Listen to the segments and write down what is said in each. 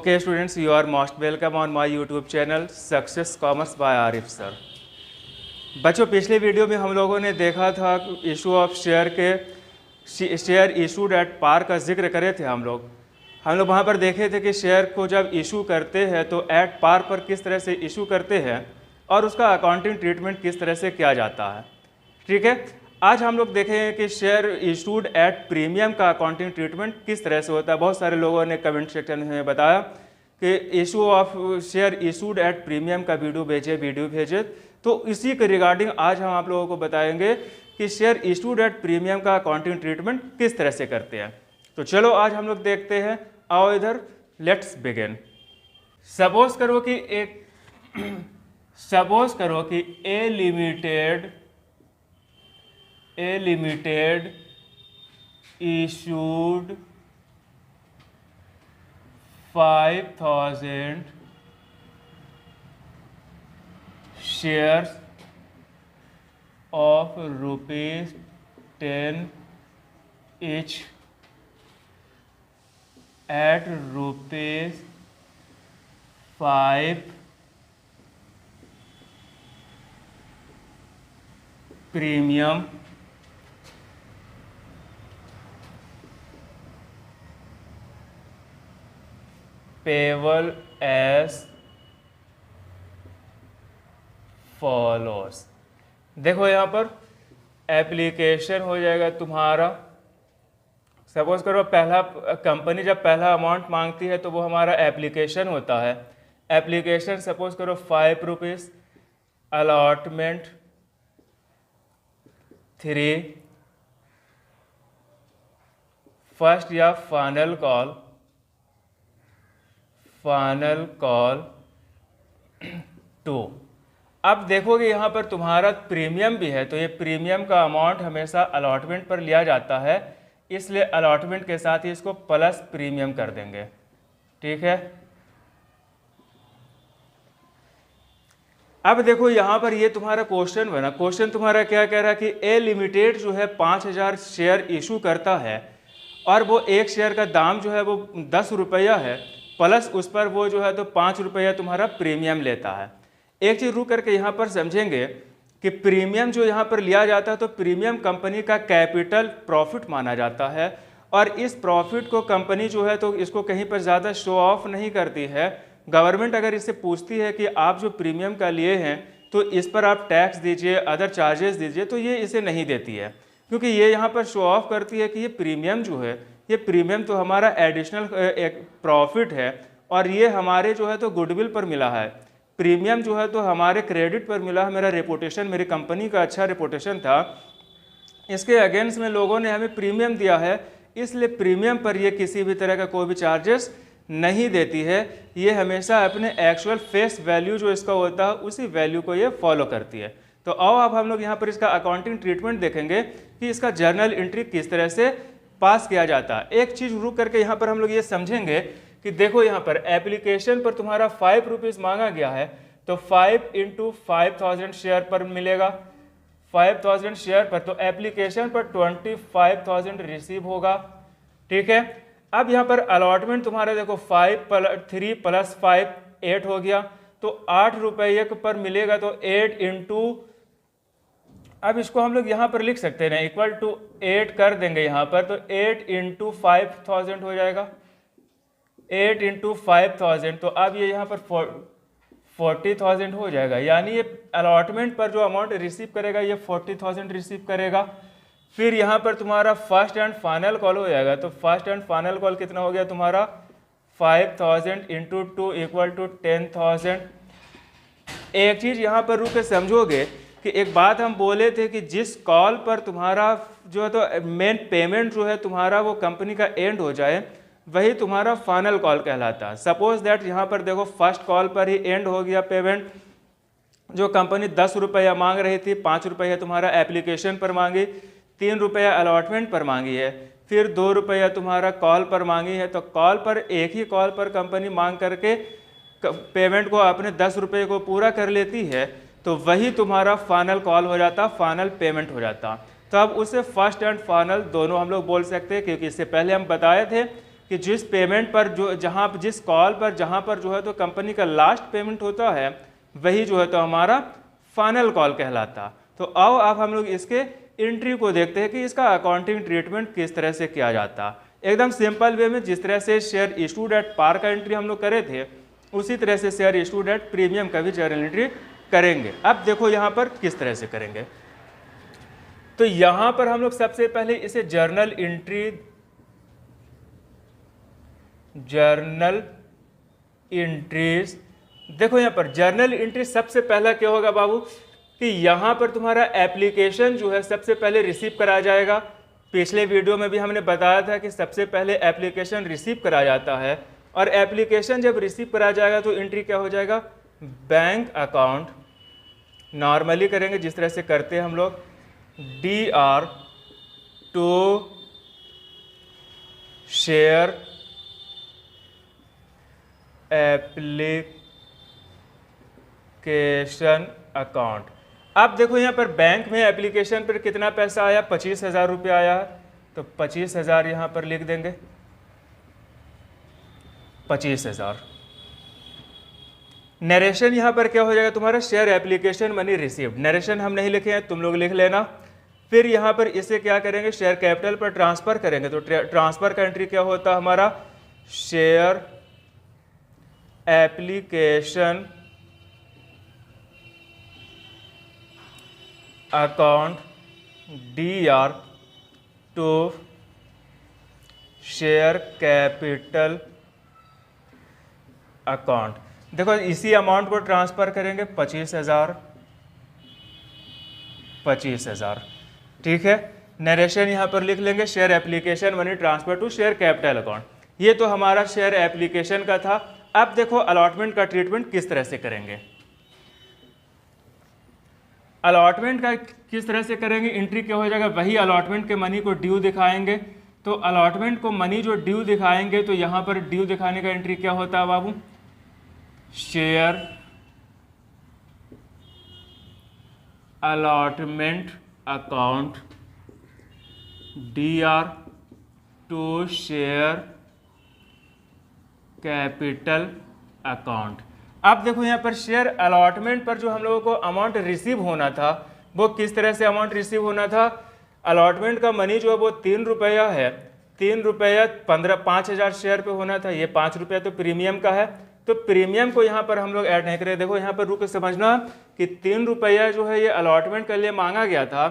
Okay students, you are most welcome on my YouTube channel Success Commerce by Arif sir। बच्चों, पिछले video में हम लोगों ने देखा था issue of share issued at par का जिक्र करे थे। हम लोग वहाँ पर देखे थे कि शेयर को जब इशू करते हैं तो एट पार पर किस तरह से इशू करते हैं और उसका अकाउंटिंग ट्रीटमेंट किस तरह से किया जाता है। ठीक है, आज हम लोग देखेंगे कि शेयर इशूड एट प्रीमियम का अकाउंटिंग ट्रीटमेंट किस तरह से होता है। बहुत सारे लोगों ने कमेंट सेक्शन में बताया कि issue of share issued at premium का वीडियो भेजे, तो इसी के रिगार्डिंग आज हम आप लोगों को बताएंगे कि शेयर इशूड एट प्रीमियम का अकाउंटिंग ट्रीटमेंट किस तरह से करते हैं। तो चलो आज हम लोग देखते हैं, आओ इधर, लेट्स बिगिन। सपोज करो कि ए limited issued 5,000 shares of ₹10 each at ₹5 premium payable as follows। देखो यहाँ पर एप्लीकेशन हो जाएगा तुम्हारा। सपोज करो पहला कंपनी जब पहला अमाउंट मांगती है तो वो हमारा एप्लीकेशन होता है। एप्लीकेशन सपोज करो ₹5, अलॉटमेंट 3, फर्स्ट या फाइनल कॉल 2। अब देखोगे यहाँ पर तुम्हारा प्रीमियम भी है, तो ये प्रीमियम का अमाउंट हमेशा अलॉटमेंट पर लिया जाता है, इसलिए अलॉटमेंट के साथ ही इसको प्लस प्रीमियम कर देंगे। ठीक है, अब देखो यहाँ पर ये तुम्हारा क्वेश्चन बना। क्वेश्चन तुम्हारा क्या कह रहा है कि ए लिमिटेड जो है 5,000 शेयर इशू करता है और वो एक शेयर का दाम जो है वो 10 रुपया है, प्लस उस पर वो जो है तो 5 रुपया तुम्हारा प्रीमियम लेता है। एक चीज़ रुक करके यहाँ पर समझेंगे कि प्रीमियम जो यहाँ पर लिया जाता है तो प्रीमियम कंपनी का कैपिटल प्रॉफिट माना जाता है, और इस प्रॉफिट को कंपनी जो है तो इसको कहीं पर ज़्यादा शो ऑफ नहीं करती है। गवर्नमेंट अगर इससे पूछती है कि आप जो प्रीमियम का लिए हैं तो इस पर आप टैक्स दीजिए, अदर चार्जेस दीजिए, तो ये इसे नहीं देती है, क्योंकि ये यहाँ पर शो ऑफ करती है कि ये प्रीमियम जो है, ये प्रीमियम तो हमारा एडिशनल एक प्रॉफिट है और ये हमारे जो है तो गुडविल पर मिला है। प्रीमियम जो है तो हमारे क्रेडिट पर मिला है, मेरा रेपुटेशन, मेरी कंपनी का अच्छा रेपुटेशन था, इसके अगेंस्ट में लोगों ने हमें प्रीमियम दिया है, इसलिए प्रीमियम पर ये किसी भी तरह का कोई भी चार्जेस नहीं देती है। ये हमेशा अपने एक्चुअल फेस वैल्यू जो इसका होता है उसी वैल्यू को ये फॉलो करती है। तो आओ अब हम लोग यहाँ पर इसका अकाउंटिंग ट्रीटमेंट देखेंगे कि इसका जर्नल एंट्री किस तरह से पास किया जाता है। एक चीज़ रुक करके यहाँ पर हम लोग ये समझेंगे कि देखो यहाँ पर एप्लीकेशन पर तुम्हारा ₹5 मांगा गया है, तो 5 × 5,000 शेयर पर मिलेगा। 5,000 शेयर पर तो एप्लीकेशन पर 25,000 रिसीव होगा। ठीक है, अब यहाँ पर अलॉटमेंट तुम्हारा देखो 3 + 5 8 हो गया, तो 8 रुपये पर मिलेगा, तो 8 × अब इसको हम लोग यहाँ पर लिख सकते हैं ना, =8 कर देंगे यहाँ पर, तो 8 × 5,000 हो जाएगा। 8 × 5,000, तो अब ये यहाँ पर 40,000 हो जाएगा, यानी ये अलॉटमेंट पर जो अमाउंट रिसीव करेगा ये 40,000 रिसीव करेगा। फिर यहाँ पर तुम्हारा फर्स्ट एंड फाइनल कॉल हो जाएगा, तो फर्स्ट एंड फाइनल कॉल कितना हो गया तुम्हारा 5,000 × 2 = 10,000। एक चीज़ यहाँ पर रुक के समझोगे कि एक बात हम बोले थे कि जिस कॉल पर तुम्हारा जो है तो मेन पेमेंट जो है तुम्हारा वो कंपनी का एंड हो जाए, वही तुम्हारा फाइनल कॉल कहलाता है। सपोज दैट यहाँ पर देखो फर्स्ट कॉल पर ही एंड हो गया पेमेंट, जो कंपनी 10 रुपया मांग रही थी, 5 रुपया तुम्हारा एप्लीकेशन पर मांगी, 3 रुपया अलॉटमेंट पर मांगी है, फिर 2 रुपया तुम्हारा कॉल पर मांगी है। तो कॉल पर एक ही कॉल पर कंपनी मांग करके पेमेंट को अपने 10 रुपये को पूरा कर लेती है, तो वही तुम्हारा फाइनल कॉल हो जाता, फाइनल पेमेंट हो जाता। तो अब उसे फर्स्ट एंड फाइनल दोनों हम लोग बोल सकते हैं, क्योंकि इससे पहले हम बताए थे कि जिस पेमेंट पर जो जिस कॉल पर जहाँ पर जो है तो कंपनी का लास्ट पेमेंट होता है वही जो है तो हमारा फाइनल कॉल कहलाता। तो आओ अब हम लोग इसके एंट्री को देखते हैं कि इसका अकाउंटिंग ट्रीटमेंट किस तरह से किया जाता। एकदम सिंपल वे में जिस तरह से शेयर इशूड एट पार का एंट्री हम लोग करे थे उसी तरह से शेयर इशूड एट प्रीमियम का भी जर्नल एंट्री करेंगे। अब देखो यहाँ पर किस तरह से करेंगे। तो यहाँ पर हम लोग सबसे पहले इसे जर्नल एंट्रीज देखो यहाँ पर जर्नल एंट्री सबसे पहला क्या होगा बाबू कि यहाँ पर तुम्हारा एप्लीकेशन जो है सबसे पहले रिसीव करा जाएगा। पिछले वीडियो में भी हमने बताया था कि सबसे पहले एप्लीकेशन रिसीव करा जाता है और एप्लीकेशन जब रिसीव करा जाएगा तो एंट्री क्या हो जाएगा, बैंक अकाउंट नॉर्मली करेंगे जिस तरह से करते हैं हम लोग, DR to share application account. अब देखो यहाँ पर बैंक में एप्लीकेशन पर कितना पैसा आया, 25,000 रुपया आया है, तो 25,000 यहाँ पर लिख देंगे, 25,000। नरेशन यहाँ पर क्या हो जाएगा तुम्हारा, share application money received. Narration हम नहीं लिखे हैं, तुम लोग लिख लेना। फिर यहाँ पर इसे क्या करेंगे, शेयर कैपिटल पर ट्रांसफर करेंगे। तो ट्रांसफर का एंट्री क्या होता है हमारा, share application account DR to share capital account. देखो इसी अमाउंट को ट्रांसफर करेंगे, 25,000। ठीक है, नरेशन यहाँ पर लिख लेंगे, share application money transfer to share capital account. ये तो हमारा शेयर एप्लीकेशन का था। अब देखो अलॉटमेंट का ट्रीटमेंट किस तरह से करेंगे। अलॉटमेंट का किस तरह से करेंगे, एंट्री क्या हो जाएगा, वही अलॉटमेंट के मनी को ड्यू दिखाएंगे। तो अलॉटमेंट को मनी जो ड्यू दिखाएंगे तो यहाँ पर ड्यू दिखाने का एंट्री क्या होता है बाबू, share allotment account DR to share capital account. अब देखो यहाँ पर शेयर अलॉटमेंट पर जो हम लोगों को अमाउंट रिसीव होना था वो किस तरह से अमाउंट रिसीव होना था। अलॉटमेंट का मनी जो है वो 3 रुपया है, 3 रुपया 5,000 शेयर पे होना था। ये 5 रुपया तो प्रीमियम का है, तो प्रीमियम को यहाँ पर हम लोग ऐड नहीं करें। देखो यहाँ पर रुक के समझना कि 3 रुपया जो है ये अलॉटमेंट के लिए मांगा गया था,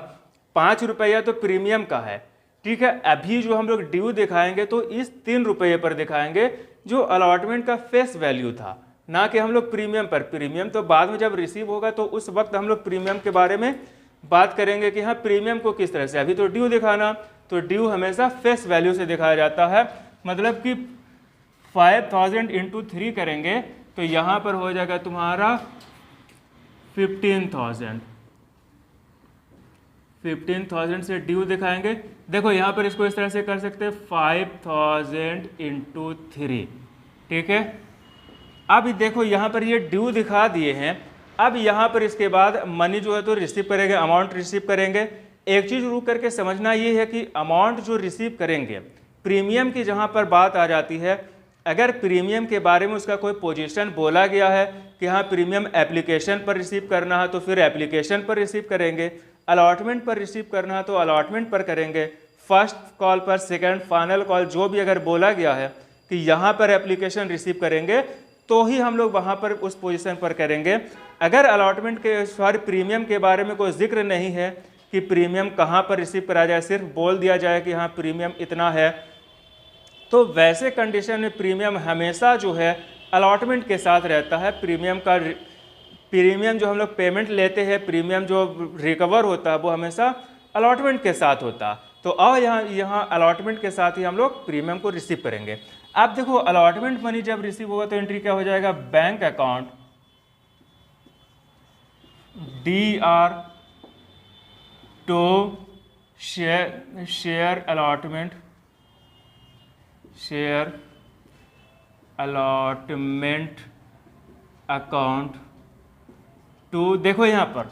5 रुपया तो प्रीमियम का है। ठीक है, अभी जो हम लोग ड्यू दिखाएंगे तो इस 3 रुपये पर दिखाएंगे जो अलॉटमेंट का फेस वैल्यू था, ना कि हम लोग प्रीमियम पर। प्रीमियम तो बाद में जब रिसीव होगा तो उस वक्त हम लोग प्रीमियम के बारे में बात करेंगे कि हाँ प्रीमियम को किस तरह से। अभी तो ड्यू दिखाना, तो ड्यू हमेशा फेस वैल्यू से दिखाया जाता है। मतलब कि 5,000 इंटू 3 करेंगे तो यहाँ पर हो जाएगा तुम्हारा 15,000। 15,000 से ड्यू दिखाएंगे। देखो यहाँ पर इसको इस तरह से कर सकते हैं, 5,000 इंटू 3। ठीक है, अब देखो यहाँ पर ये ड्यू दिखा दिए हैं। अब यहाँ पर इसके बाद मनी जो है तो रिसीव करेंगे, अमाउंट रिसीव करेंगे। एक चीज़ रुक करके समझना ये है कि अमाउंट जो रिसीव करेंगे, प्रीमियम की जहाँ पर बात आ जाती है, अगर प्रीमियम के बारे में उसका कोई पोजीशन बोला गया है कि हाँ प्रीमियम एप्लीकेशन पर रिसीव करना है तो फिर एप्लीकेशन पर रिसीव करेंगे, अलॉटमेंट पर रिसीव करना है तो अलॉटमेंट पर करेंगे, फर्स्ट कॉल पर, सेकंड, फाइनल कॉल जो भी अगर बोला गया है कि यहाँ पर एप्लीकेशन रिसीव करेंगे तो ही हम लोग वहाँ पर उस पोजीशन पर करेंगे। अगर अलॉटमेंट के प्रीमियम के बारे में कोई जिक्र नहीं है कि प्रीमियम कहाँ पर रिसीव करा जाए, सिर्फ बोल दिया जाए कि हाँ प्रीमियम इतना है, तो वैसे कंडीशन में प्रीमियम हमेशा जो है अलॉटमेंट के साथ रहता है। प्रीमियम जो हम लोग पेमेंट लेते हैं, प्रीमियम जो रिकवर होता है वो हमेशा अलॉटमेंट के साथ होता है। तो और यहाँ अलॉटमेंट के साथ ही हम लोग प्रीमियम को रिसीव करेंगे। अब देखो अलॉटमेंट मनी जब रिसीव होगा तो एंट्री क्या हो जाएगा, bank account DR to share allotment account to, देखो यहाँ पर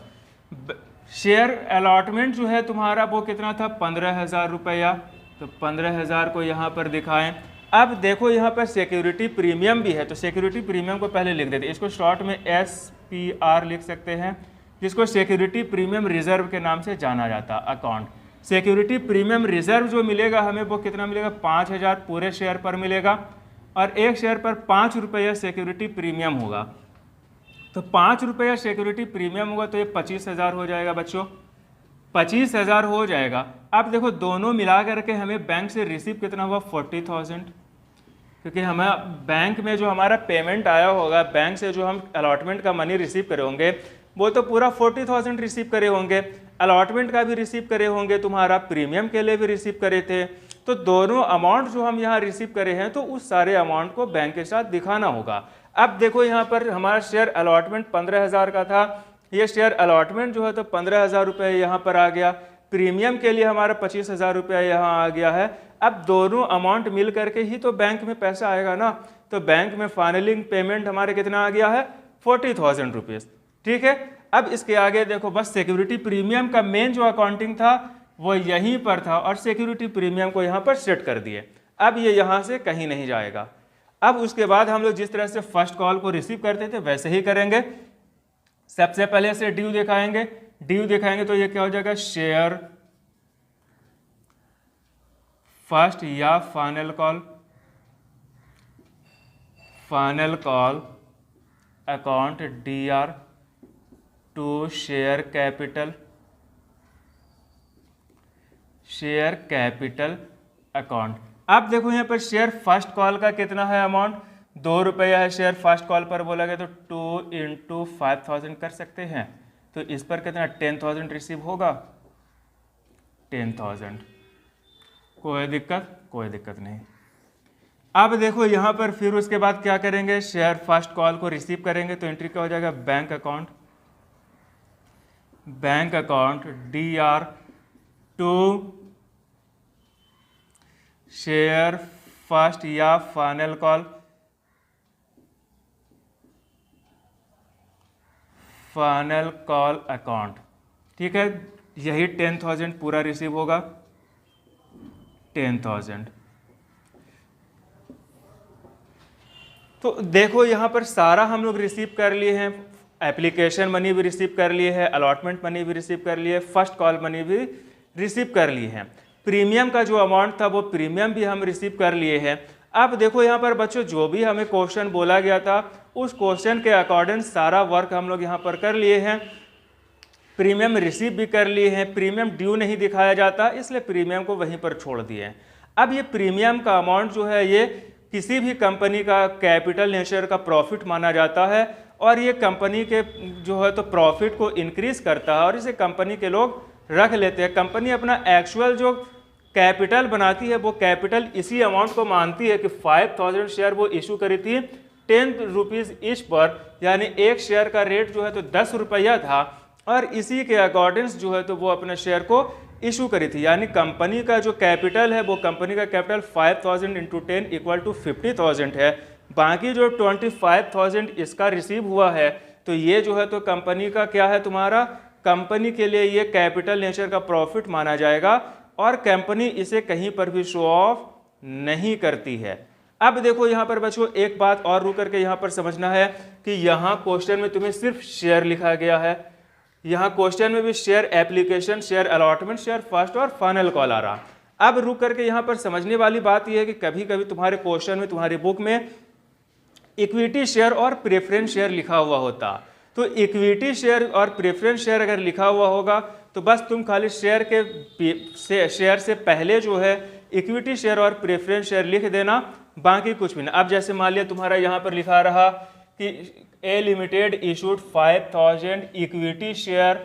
शेयर अलॉटमेंट जो है तुम्हारा वो कितना था, 15,000 रुपया। तो 15,000 को यहाँ पर दिखाएं। अब देखो यहाँ पर सिक्योरिटी प्रीमियम भी है, तो सिक्योरिटी प्रीमियम को पहले लिख देते हैं, इसको शॉर्ट में SPR लिख सकते हैं, जिसको सिक्योरिटी प्रीमियम रिजर्व के नाम से जाना जाता है अकाउंट। सिक्योरिटी प्रीमियम रिजर्व जो मिलेगा हमें वो कितना मिलेगा, 5000 पूरे शेयर पर मिलेगा और एक शेयर पर 5 रुपया सिक्योरिटी प्रीमियम होगा। तो 5 रुपया सिक्योरिटी प्रीमियम होगा तो ये 25,000 हो जाएगा बच्चों, 25,000 हो जाएगा। अब देखो दोनों मिला करके हमें बैंक से रिसीव कितना हुआ, 40,000, क्योंकि हमें बैंक में जो हमारा पेमेंट आया होगा, बैंक से जो हम अलॉटमेंट का मनी रिसीव करे होंगे वो तो पूरा 40,000 रिसीव करे होंगे, अलॉटमेंट का भी रिसीव करे होंगे, तुम्हारा प्रीमियम के लिए भी रिसीव करे थे। तो दोनों अमाउंट जो हम यहाँ रिसीव करे हैं तो उस सारे अमाउंट को बैंक के साथ दिखाना होगा। अब देखो यहाँ पर हमारा शेयर अलॉटमेंट 15,000 का था, ये शेयर अलॉटमेंट जो है तो 15,000 रुपये यहाँ पर आ गया, प्रीमियम के लिए हमारा 25,000 रुपया यहाँ आ गया है। अब दोनों अमाउंट मिल करके ही तो बैंक में पैसा आएगा ना, तो बैंक में फाइनलिंग पेमेंट हमारे कितना आ गया है, 40,000 रुपीज़। ठीक है, अब इसके आगे देखो बस सिक्योरिटी प्रीमियम का मेन जो अकाउंटिंग था वो यहीं पर था और सिक्योरिटी प्रीमियम को यहाँ पर सेट कर दिए। अब ये यहाँ से कहीं नहीं जाएगा। अब उसके बाद हम लोग जिस तरह से फर्स्ट कॉल को रिसीव करते थे वैसे ही करेंगे। सबसे पहले से ड्यू दिखाएंगे, ड्यू दिखाएंगे तो ये क्या हो जाएगा, शेयर फर्स्ट या final call account DR to share capital account. अब देखो यहाँ पर शेयर फर्स्ट कॉल का कितना है अमाउंट, 2 रुपया है शेयर फर्स्ट कॉल पर बोला गया, तो 2 × 5,000 कर सकते हैं, तो इस पर कितना 10,000 रिसीव होगा, 10,000। कोई दिक्कत नहीं। अब देखो यहाँ पर फिर उसके बाद क्या करेंगे, शेयर फर्स्ट कॉल को रिसीव करेंगे तो एंट्री क्या हो जाएगा, bank account DR to share first या फाइनल कॉल अकाउंट। ठीक है, यही 10,000 पूरा रिसीव होगा, 10,000। तो देखो यहाँ पर सारा हम लोग रिसीव कर लिए हैं, एप्लीकेशन मनी भी रिसीव कर लिए है, अलॉटमेंट मनी भी रिसीव कर लिए, फर्स्ट कॉल मनी भी रिसीव कर लिए हैं, प्रीमियम का जो अमाउंट था वो प्रीमियम भी हम रिसीव कर लिए हैं। अब देखो यहाँ पर बच्चों जो भी हमें क्वेश्चन बोला गया था उस क्वेश्चन के अकॉर्डिंग सारा वर्क हम लोग यहाँ पर कर लिए हैं, प्रीमियम रिसीव भी कर लिए हैं, प्रीमियम ड्यू नहीं दिखाया जाता इसलिए प्रीमियम को वहीं पर छोड़ दिए हैं। अब ये प्रीमियम का अमाउंट जो है ये किसी भी कंपनी का कैपिटल नेचर का प्रॉफिट माना जाता है और ये कंपनी के जो है तो प्रॉफिट को इंक्रीज करता है और इसे कंपनी के लोग रख लेते हैं। कंपनी अपना एक्चुअल जो कैपिटल बनाती है वो कैपिटल इसी अमाउंट को मानती है कि 5,000 शेयर वो इशू करी थी 10 रुपीज़ ईच पर, यानी एक शेयर का रेट जो है तो 10 रुपया था और इसी के अकॉर्डिंग्स जो है तो वो अपने शेयर को इशू करी थी। यानी कंपनी का जो कैपिटल है वो कंपनी का कैपिटल 5,000 × 10 = 50,000 है, बाकी जो 25,000 इसका रिसीव हुआ है तो ये जो है तो कंपनी का क्या है, तुम्हारा कंपनी के लिए ये कैपिटल नेचर का प्रॉफिट माना जाएगा और कंपनी इसे कहीं पर भी शो ऑफ नहीं करती है। अब देखो यहाँ पर बच्चों एक बात और रुक करके यहाँ पर समझना है कि यहाँ क्वेश्चन में तुम्हें सिर्फ शेयर लिखा गया है, यहाँ क्वेश्चन में भी share application, share allotment, share first और फाइनल कॉल आ रहा। अब रुक करके यहाँ पर समझने वाली बात यह है कि कभी कभी तुम्हारे क्वेश्चन में, तुम्हारी बुक में इक्विटी शेयर और प्रेफरेंस शेयर लिखा हुआ होता, तो इक्विटी शेयर और प्रेफरेंस शेयर अगर लिखा हुआ होगा तो बस तुम खाली शेयर से पहले जो है इक्विटी शेयर और प्रेफरेंस शेयर लिख देना, बाकी कुछ भी नहीं। अब जैसे मान लिया तुम्हारा यहाँ पर लिखा रहा कि ए लिमिटेड इशूड 5,000 इक्विटी शेयर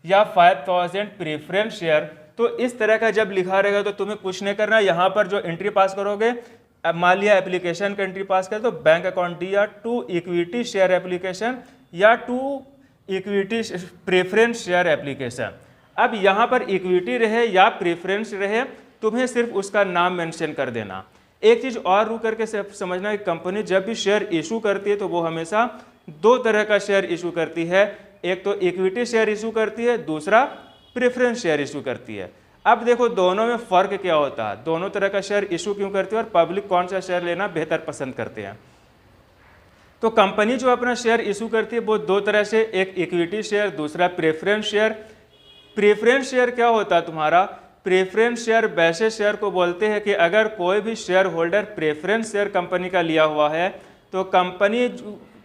या 5,000 प्रेफरेंस शेयर, तो इस तरह का जब लिखा रहेगा तो तुम्हें कुछ नहीं करना, यहाँ पर जो एंट्री पास करोगे, अब मान लिया एप्लीकेशन का एंट्री पास कर तो bank account DR to equity share application या to equity preference share application. अब यहाँ पर इक्विटी रहे या प्रेफरेंस रहे, तुम्हें सिर्फ उसका नाम मेंशन कर देना। एक चीज़ और रू करके समझना कि कंपनी जब भी शेयर इशू करती है तो वो हमेशा 2 तरह का शेयर इशू करती है, एक तो इक्विटी शेयर इशू करती है, दूसरा प्रेफरेंस शेयर इशू करती है। अब देखो दोनों में फ़र्क क्या होता है, दोनों तरह का शेयर इशू क्यों करते हैं और पब्लिक कौन सा शेयर लेना बेहतर पसंद करते हैं। तो कंपनी जो अपना शेयर इशू करती है वो दो तरह से, एक इक्विटी शेयर, दूसरा प्रेफरेंस शेयर। प्रेफरेंस शेयर क्या होता है तुम्हारा, प्रेफरेंस शेयर वैसे शेयर को बोलते हैं कि अगर कोई भी share holder preference share company का लिया हुआ है तो कंपनी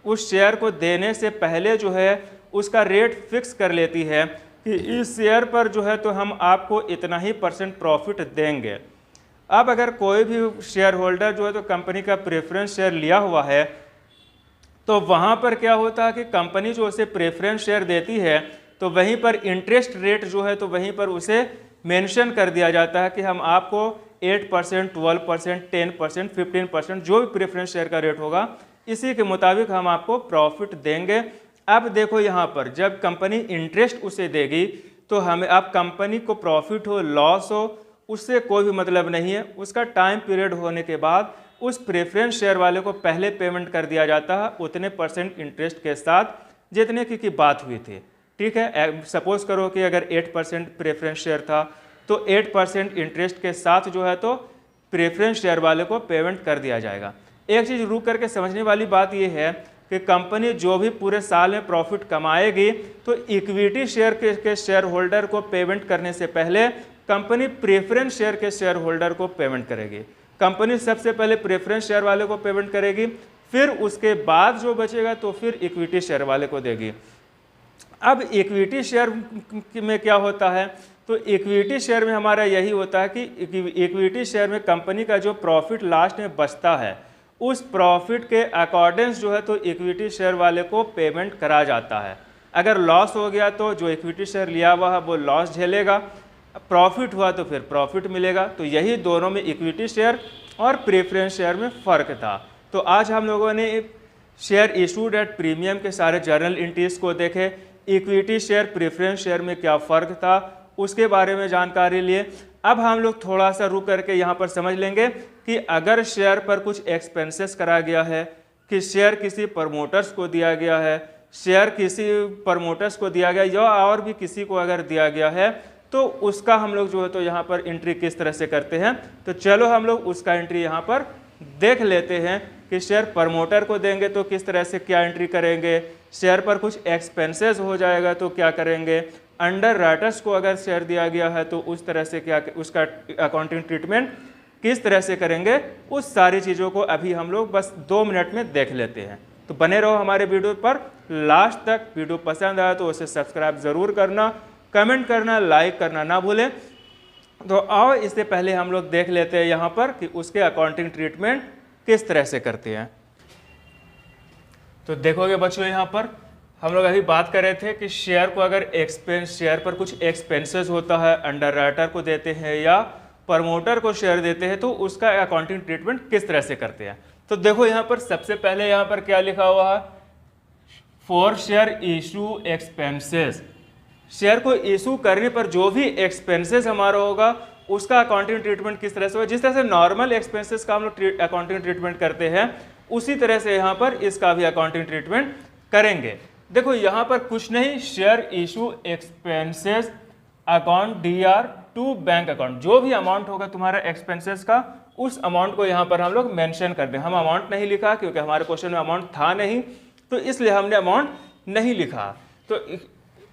उस शेयर को देने से पहले जो है उसका रेट फिक्स कर लेती है कि इस शेयर पर जो है तो हम आपको इतना ही % प्रॉफिट देंगे। अब अगर कोई भी शेयर होल्डर जो है तो कंपनी का प्रेफरेंस शेयर लिया हुआ है तो वहाँ पर क्या होता है कि कंपनी जो उसे प्रेफरेंस शेयर देती है तो वहीं पर इंटरेस्ट रेट जो है तो वहीं पर उसे मेंशन कर दिया जाता है कि हम आपको 8%, 12%, 10%, 15% जो भी प्रेफरेंस शेयर का रेट होगा इसी के मुताबिक हम आपको प्रॉफिट देंगे। अब देखो यहाँ पर जब कंपनी इंटरेस्ट उसे देगी तो हमें, अब कंपनी को प्रॉफिट हो लॉस हो उससे कोई भी मतलब नहीं है, उसका टाइम पीरियड होने के बाद उस प्रेफरेंस शेयर वाले को पहले पेमेंट कर दिया जाता है उतने % इंटरेस्ट के साथ जितने की बात हुई थी। ठीक है, सपोज करो कि अगर 8% प्रेफरेंस शेयर था तो 8% इंटरेस्ट के साथ जो है तो प्रेफरेंस शेयर वाले को पेमेंट कर दिया जाएगा। एक चीज़ रुक करके समझने वाली बात यह है कि कंपनी जो भी पूरे साल में प्रॉफिट कमाएगी तो इक्विटी शेयर के शेयर होल्डर को पेमेंट करने से पहले कंपनी प्रेफरेंस शेयर के शेयर होल्डर को पेमेंट करेगी। कंपनी सबसे पहले प्रेफरेंस शेयर वाले को पेमेंट करेगी, फिर उसके बाद जो बचेगा तो फिर इक्विटी शेयर वाले को देगी। अब इक्विटी शेयर में क्या होता है, तो इक्विटी शेयर में हमारा यही होता है कि इक्विटी शेयर में कंपनी का जो प्रॉफिट लास्ट में बचता है उस प्रॉफिट के अकॉर्डेंस जो है तो इक्विटी शेयर वाले को पेमेंट करा जाता है। अगर लॉस हो गया तो जो इक्विटी शेयर लिया हुआ है वो लॉस झेलेगा, प्रॉफिट हुआ तो फिर प्रॉफिट मिलेगा। तो यही दोनों में इक्विटी शेयर और प्रेफरेंस शेयर में फ़र्क था। तो आज हम लोगों ने शेयर इशूड एट प्रीमियम के सारे जर्नल एंट्रीज को देखे, इक्विटी शेयर प्रेफरेंस शेयर में क्या फ़र्क था उसके बारे में जानकारी लिए। अब हम लोग थोड़ा सा रुक करके यहाँ पर समझ लेंगे कि अगर शेयर पर कुछ एक्सपेंसेस करा गया है, कि शेयर किसी प्रमोटर्स को दिया गया है, शेयर किसी प्रमोटर्स को दिया गया या और भी किसी को अगर दिया गया है तो उसका हम लोग जो है तो यहाँ पर एंट्री किस तरह से करते हैं। तो चलो हम लोग उसका एंट्री यहाँ पर देख लेते हैं कि शेयर प्रमोटर को देंगे तो किस तरह से क्या एंट्री करेंगे, शेयर पर कुछ एक्सपेंसेस हो जाएगा तो क्या करेंगे, अंडर राइटर्स को अगर शेयर दिया गया है तो उस तरह से क्या उसका अकाउंटिंग ट्रीटमेंट किस तरह से करेंगे, उस सारी चीज़ों को अभी हम लोग बस 2 मिनट में देख लेते हैं। तो बने रहो हमारे वीडियो पर लास्ट तक। वीडियो पसंद आया तो उसे सब्सक्राइब ज़रूर करना, कमेंट करना, लाइक करना ना भूलें। तो आओ इससे पहले हम लोग देख लेते हैं यहाँ पर कि उसके अकाउंटिंग ट्रीटमेंट किस तरह से करते हैं। तो देखोगे बच्चों यहाँ पर हम लोग अभी बात कर रहे थे कि शेयर को अगर शेयर पर कुछ एक्सपेंसेस होता है, अंडर राइटर को देते हैं या प्रमोटर को शेयर देते हैं तो उसका अकाउंटिंग ट्रीटमेंट किस तरह से करते हैं। तो देखो यहाँ पर सबसे पहले यहाँ पर क्या लिखा हुआ है, for share issue expenses. Share को इशू करने पर जो भी एक्सपेंसेस हमारा होगा उसका अकाउंटिंग ट्रीटमेंट किस तरह से होगा। जिस तरह से नॉर्मल एक्सपेंसेस का हम लोग अकाउंटिंग ट्रीटमेंट करते हैं उसी तरह से यहाँ पर इसका भी अकाउंटिंग ट्रीटमेंट करेंगे। देखो यहाँ पर कुछ नहीं, share issue expenses account DR to bank account, जो भी अमाउंट होगा तुम्हारा एक्सपेंसेस का उस अमाउंट को यहाँ पर हम लोग मेंशन कर दें। हम अमाउंट नहीं लिखा क्योंकि हमारे क्वेश्चन में अमाउंट था नहीं, तो इसलिए हमने अमाउंट नहीं लिखा। तो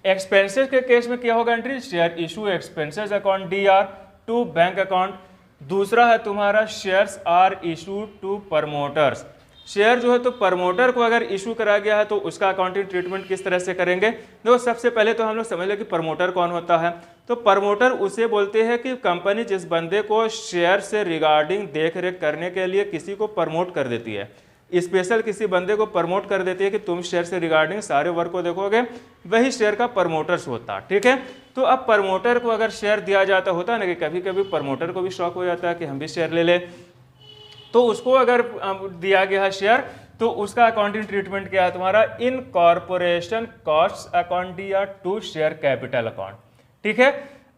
एक्सपेंसेस के केस में क्या होगा entry, share issue expenses account DR to bank account. दूसरा है तुम्हारा shares are issue to promoters. Share जो है तो प्रमोटर को अगर इशू करा गया है तो उसका अकाउंटिंग ट्रीटमेंट किस तरह से करेंगे। देखो सबसे पहले तो हम लोग समझ लें कि प्रमोटर कौन होता है। तो प्रमोटर उसे बोलते हैं कि कंपनी जिस बंदे को शेयर से रिगार्डिंग देख रेख करने के लिए किसी को प्रमोट कर देती है, स्पेशल किसी बंदे को प्रमोट कर देती है कि तुम शेयर से रिगार्डिंग सारे वर्क को देखोगे, वही शेयर का प्रमोटर्स होता। ठीक है, तो अब प्रमोटर को अगर शेयर दिया जाता होता है ना कि कभी कभी प्रमोटर को भी शौक हो जाता है कि हम भी शेयर ले ले, तो उसको अगर दिया गया है शेयर तो उसका अकाउंटिंग ट्रीटमेंट क्या है तुम्हारा, incorporation cost account DR to share capital account. ठीक है,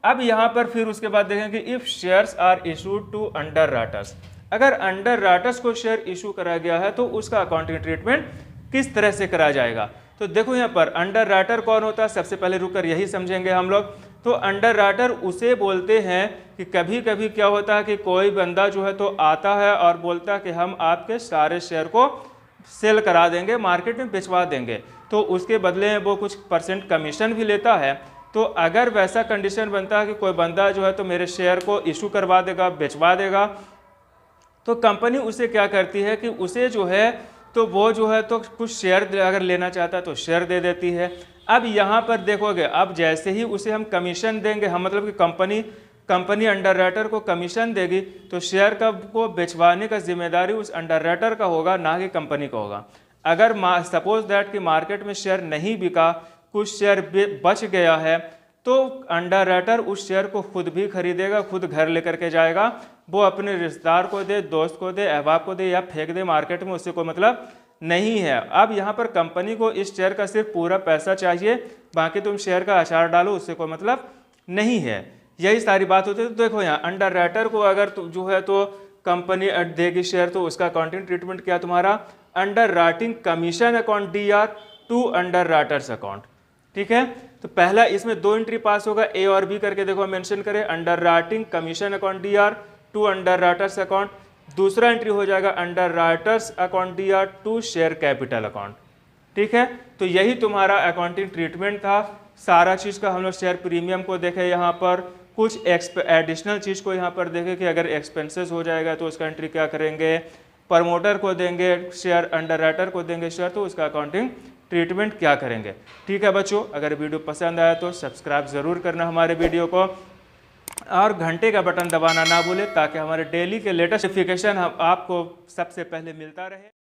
अब यहाँ पर फिर उसके बाद देखेंगे if shares are issued to underwriters. अगर अंडर राइटर्स को शेयर इशू करा गया है तो उसका अकाउंटिंग ट्रीटमेंट किस तरह से करा जाएगा। तो देखो यहाँ पर अंडर राइटर कौन होता है, सबसे पहले रुककर यही समझेंगे हम लोग। तो अंडर राइटर उसे बोलते हैं कि कभी कभी क्या होता है कि कोई बंदा जो है तो आता है और बोलता है कि हम आपके सारे शेयर को सेल करा देंगे, मार्केट में बेचवा देंगे, तो उसके बदले में वो कुछ परसेंट कमीशन भी लेता है। तो अगर वैसा कंडीशन बनता है कि कोई बंदा जो है तो मेरे शेयर को इशू करवा देगा, बेचवा देगा, तो कंपनी उसे क्या करती है कि उसे जो है तो वो जो है तो कुछ शेयर अगर लेना चाहता है तो शेयर दे देती है। अब यहाँ पर देखोगे, अब जैसे ही उसे हम कमीशन देंगे, हम मतलब कि कंपनी अंडर राइटर को कमीशन देगी, तो शेयर का को बेचवाने का जिम्मेदारी उस अंडर राइटर का होगा, ना कि कंपनी का होगा। अगर सपोज दैट कि मार्केट में शेयर नहीं बिका, कुछ शेयर बच गया है, तो अंडर राइटर उस शेयर को खुद भी खरीदेगा, खुद घर लेकर के जाएगा, वो अपने रिश्तेदार को दे, दोस्त को दे, अहबाब को दे या फेंक दे मार्केट में, उससे कोई मतलब नहीं है। अब यहाँ पर कंपनी को इस शेयर का सिर्फ पूरा पैसा चाहिए, बाकी तुम शेयर का अचार डालो, उससे कोई मतलब नहीं है। यही सारी बात होती है। तो देखो यहाँ अंडर राइटर को अगर जो है तो कंपनी देगी शेयर, तो उसका अकाउंटिंग ट्रीटमेंट क्या तुम्हारा underwriting commission account DR to underwriters account. ठीक है, तो पहला इसमें 2 एंट्री पास होगा, A और B करके देखो मेंशन करें, underwriting commission account DR to underwriters account. दूसरा एंट्री हो जाएगा underwriters account DR to share capital account. ठीक है, तो यही तुम्हारा अकाउंटिंग ट्रीटमेंट था। सारा चीज़ का हम लोग शेयर प्रीमियम को देखे, यहाँ पर कुछ एडिशनल चीज़ को यहाँ पर देखे कि अगर एक्सपेंसेस हो जाएगा तो उसका एंट्री क्या करेंगे, प्रमोटर को देंगे शेयर, अंडर राइटर को देंगे शेयर, तो उसका अकाउंटिंग ट्रीटमेंट क्या करेंगे। ठीक है बच्चों, अगर वीडियो पसंद आया तो सब्सक्राइब ज़रूर करना हमारे वीडियो को, और घंटे का बटन दबाना ना भूलें, ताकि हमारे डेली के लेटेस्ट नोटिफिकेशन आपको सबसे पहले मिलता रहे।